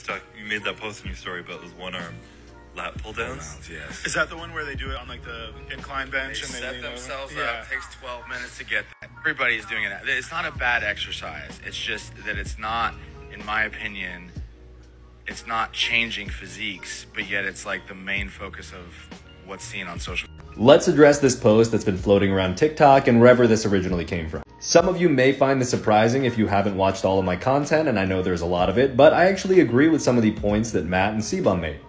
You made that post in your story about those one-arm lat pull-downs. Yes. Is that the one where they do it on like the incline bench They and set they themselves yeah. up. It takes 12 minutes to get that. Everybody's doing it. It's not a bad exercise. It's just that it's not, in my opinion, it's not changing physiques, but yet it's like the main focus of what's seen on social. Let's address this post that's been floating around TikTok and wherever this originally came from. Some of you may find this surprising if you haven't watched all of my content, and I know there's a lot of it, but I actually agree with some of the points that Matt and Cbum made.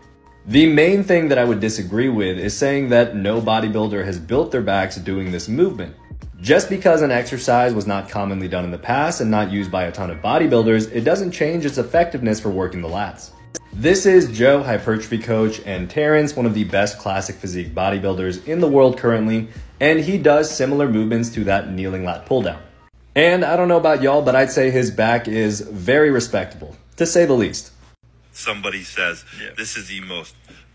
The main thing that I would disagree with is saying that no bodybuilder has built their backs doing this movement. Just because an exercise was not commonly done in the past and not used by a ton of bodybuilders, it doesn't change its effectiveness for working the lats. This is Joe, hypertrophy coach, and Terrence, one of the best classic physique bodybuilders in the world currently, and he does similar movements to that kneeling lat pull down. And I don't know about y'all, but I'd say his back is very respectable, to say the least. Somebody says, this is the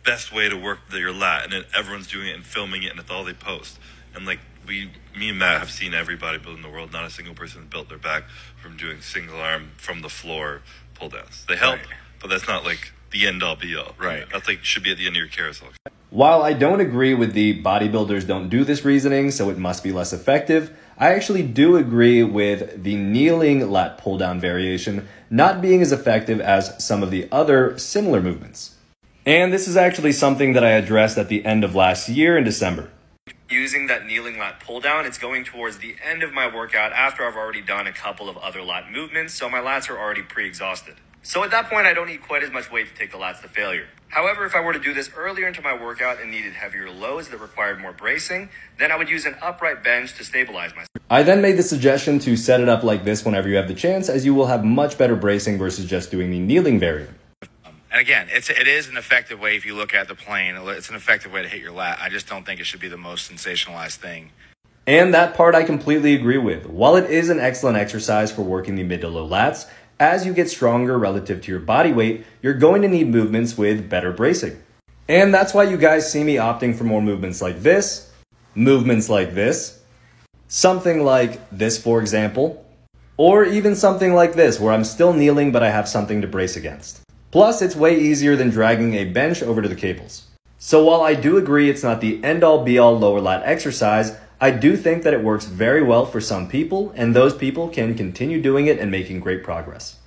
best way to work your lat, and then everyone's doing it and filming it, and it's all they post. And like me and Matt have seen every bodybuilder in the world. Not a single person has built their back from doing single arm from the floor pull downs. They help, but that's not like the end all be all. Right. That's like should be at the end of your carousel. While I don't agree with the bodybuilders don't do this reasoning, so it must be less effective, I actually do agree with the kneeling lat pull down variation not being as effective as some of the other similar movements. And this is actually something that I addressed at the end of last year in December. Using that kneeling lat pull down, it's going towards the end of my workout after I've already done a couple of other lat movements, so my lats are already pre-exhausted. So at that point, I don't need quite as much weight to take the lats to failure. However, if I were to do this earlier into my workout and needed heavier loads that required more bracing, then I would use an upright bench to stabilize myself. I then made the suggestion to set it up like this whenever you have the chance, as you will have much better bracing versus just doing the kneeling variant. And again, it is an effective way if you look at the plane. It's an effective way to hit your lat. I just don't think it should be the most sensationalized thing. And that part I completely agree with. While it is an excellent exercise for working the mid to low lats, as you get stronger relative to your body weight, you're going to need movements with better bracing. And that's why you guys see me opting for more movements like this, movements like this, something like this, for example, or even something like this, where I'm still kneeling but I have something to brace against. Plus, it's way easier than dragging a bench over to the cables. So while I do agree it's not the end-all be-all lower lat exercise, I do think that it works very well for some people, and those people can continue doing it and making great progress.